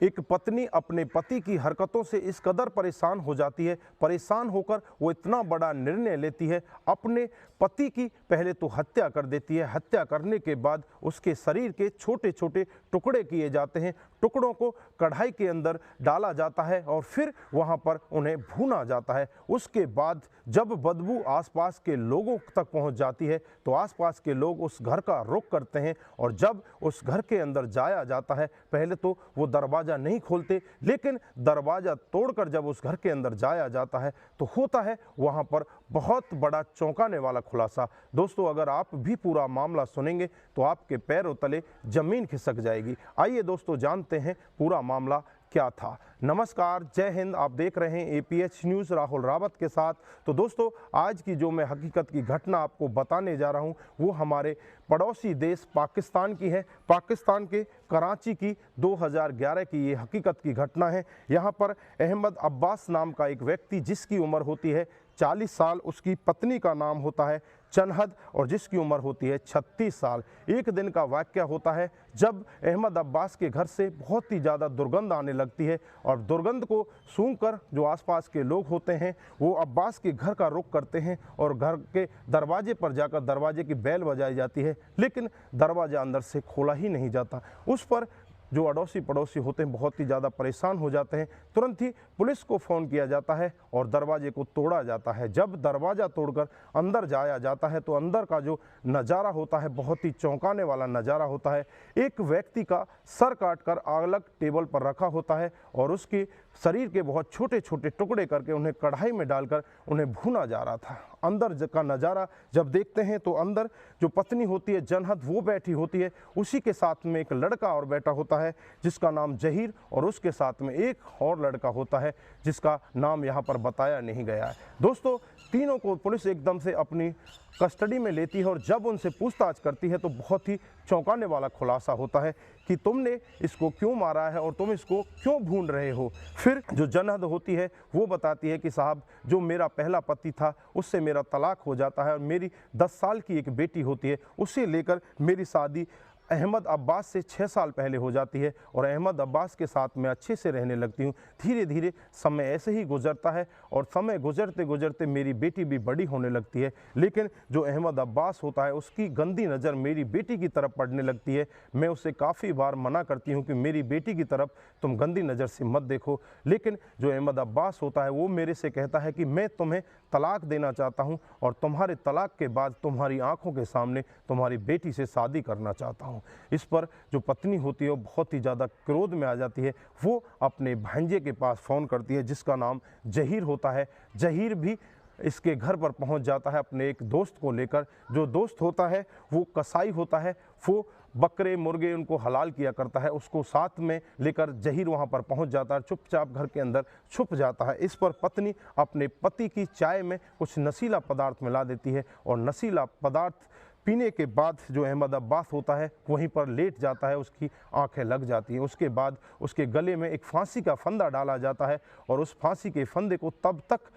एक पत्नी अपने पति की हरकतों से इस कदर परेशान हो जाती है, परेशान होकर वो इतना बड़ा निर्णय लेती है, अपने पति की पहले तो हत्या कर देती है। हत्या करने के बाद उसके शरीर के छोटे छोटे टुकड़े किए जाते हैं, टुकड़ों को कढ़ाई के अंदर डाला जाता है और फिर वहां पर उन्हें भूना जाता है। उसके बाद जब बदबू आसपास के लोगों तक पहुंच जाती है तो आसपास के लोग उस घर का रुख करते हैं और जब उस घर के अंदर जाया जाता है, पहले तो वो दरवाज़ा नहीं खोलते, लेकिन दरवाज़ा तोड़कर जब उस घर के अंदर जाया जाता है तो होता है वहाँ पर बहुत बड़ा चौंकाने वाला खुलासा। दोस्तों, अगर आप भी पूरा मामला सुनेंगे तो आपके पैरों तले ज़मीन खिसक जाएगी। आइए दोस्तों, जानते हैं पूरा मामला क्या था। नमस्कार, जय हिंद। आप देख रहे हैं APH न्यूज़ राहुल रावत के साथ। तो दोस्तों, आज की जो मैं हकीकत की घटना आपको बताने जा रहा हूं वो हमारे पड़ोसी देश पाकिस्तान की है। पाकिस्तान के कराची की 2011 की ये हकीकत की घटना है। यहाँ पर अहमद अब्बास नाम का एक व्यक्ति, जिसकी उम्र होती है 40 साल, उसकी पत्नी का नाम होता है चनहद और जिसकी उम्र होती है 36 साल। एक दिन का वाक़या होता है जब अहमद अब्बास के घर से बहुत ही ज़्यादा दुर्गंध आने लगती है और दुर्गंध को सूंघकर जो आसपास के लोग होते हैं वो अब्बास के घर का रुख करते हैं और घर के दरवाजे पर जाकर दरवाजे की बेल बजाई जाती है, लेकिन दरवाज़ा अंदर से खोला ही नहीं जाता। उस पर जो अड़ोसी पड़ोसी होते हैं बहुत ही ज़्यादा परेशान हो जाते हैं। तुरंत ही पुलिस को फ़ोन किया जाता है और दरवाजे को तोड़ा जाता है। जब दरवाज़ा तोड़कर अंदर जाया जाता है तो अंदर का जो नज़ारा होता है बहुत ही चौंकाने वाला नज़ारा होता है। एक व्यक्ति का सर काटकर अलग टेबल पर रखा होता है और उसके शरीर के बहुत छोटे छोटे टुकड़े करके उन्हें कढ़ाई में डालकर उन्हें भूना जा रहा था। अंदर का नज़ारा जब देखते हैं तो अंदर जो पत्नी होती है जनहद, वो बैठी होती है, उसी के साथ में एक लड़का और बैठा होता है जिसका नाम जहीर, और उसके साथ में एक और लड़का होता है जिसका नाम यहाँ पर बताया नहीं गया है। दोस्तों, तीनों को पुलिस एकदम से अपनी कस्टडी में लेती है और जब उनसे पूछताछ करती है तो बहुत ही चौंकाने वाला खुलासा होता है कि तुमने इसको क्यों मारा है और तुम इसको क्यों भून रहे हो। फिर जो जनहद होती है वो बताती है कि साहब, जो मेरा पहला पति था उससे मेरा तलाक हो जाता है और मेरी 10 साल की एक बेटी होती है, उसे लेकर मेरी शादी अहमद अब्बास से 6 साल पहले हो जाती है और अहमद अब्बास के साथ मैं अच्छे से रहने लगती हूँ। धीरे धीरे समय ऐसे ही गुजरता है और समय गुजरते गुजरते मेरी बेटी भी बड़ी होने लगती है, लेकिन जो अहमद अब्बास होता है उसकी गंदी नज़र मेरी बेटी की तरफ पड़ने लगती है। मैं उसे काफ़ी बार मना करती हूँ कि मेरी बेटी की तरफ तुम गंदी नज़र से मत देखो, लेकिन जो अहमद अब्बास होता है वो मेरे से कहता है कि मैं तुम्हें तलाक देना चाहता हूँ और तुम्हारे तलाक के बाद तुम्हारी आंखों के सामने तुम्हारी बेटी से शादी करना चाहता हूँ। इस पर जो पत्नी होती है वो बहुत ही ज़्यादा क्रोध में आ जाती है। वो अपने भांजे के पास फ़ोन करती है जिसका नाम जहीर होता है। जहीर भी इसके घर पर पहुंच जाता है अपने एक दोस्त को लेकर। जो दोस्त होता है वो कसाई होता है, वो बकरे मुर्गे उनको हलाल किया करता है। उसको साथ में लेकर जहीर वहां पर पहुंच जाता है, चुपचाप घर के अंदर छुप जाता है। इस पर पत्नी अपने पति की चाय में कुछ नशीला पदार्थ मिला देती है और नशीला पदार्थ पीने के बाद जो अहमद अब्बास होता है वहीं पर लेट जाता है, उसकी आंखें लग जाती हैं। उसके बाद उसके गले में एक फांसी का फंदा डाला जाता है और उस फांसी के फंदे को तब तक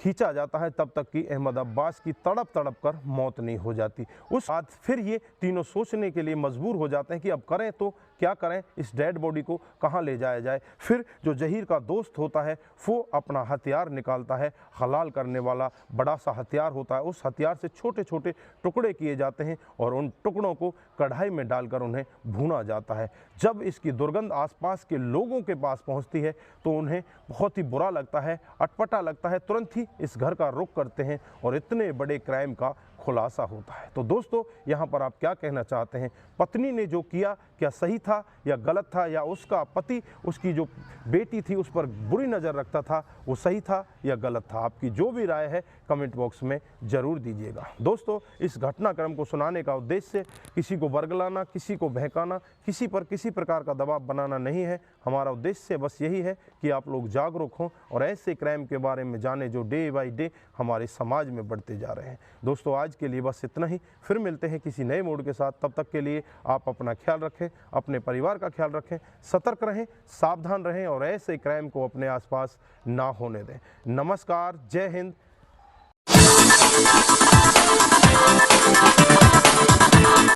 खींचा जाता है तब तक कि अहमद अब्बास की तड़प तड़प कर मौत नहीं हो जाती। उस बाद फिर ये तीनों सोचने के लिए मजबूर हो जाते हैं कि अब करें तो क्या करें, इस डेड बॉडी को कहाँ ले जाया जाए। फिर जो जहीर का दोस्त होता है वो अपना हथियार निकालता है, हलाल करने वाला बड़ा सा हथियार होता है। उस हथियार से छोटे छोटे टुकड़े किए जाते हैं और उन टुकड़ों को कढ़ाई में डालकर उन्हें भूना जाता है। जब इसकी दुर्गंध आसपास के लोगों के पास पहुंचती है तो उन्हें बहुत ही बुरा लगता है, अटपटा लगता है। तुरंत ही इस घर का रुख करते हैं और इतने बड़े क्राइम का खुलासा होता है। तो दोस्तों, यहाँ पर आप क्या कहना चाहते हैं? पत्नी ने जो किया क्या सही था या गलत था, या उसका पति उसकी जो बेटी थी उस पर बुरी नज़र रखता था, वो सही था या गलत था? आपकी जो भी राय है कमेंट बॉक्स में ज़रूर दीजिएगा। दोस्तों, इस घटनाक्रम को सुनाने का उद्देश्य किसी को बरगलाना, किसी को बहकाना, किसी पर किसी प्रकार का दबाव बनाना नहीं है। हमारा उद्देश्य बस यही है कि आप लोग जागरूक हों और ऐसे क्राइम के बारे में जानें जो डे बाई डे हमारे समाज में बढ़ते जा रहे हैं। दोस्तों, आज के लिए बस इतना ही। फिर मिलते हैं किसी नए मूड के साथ। तब तक के लिए आप अपना ख्याल रखें, अपने परिवार का ख्याल रखें, सतर्क रहें, सावधान रहें और ऐसे क्राइम को अपने आसपास ना होने दें। नमस्कार, जय हिंद।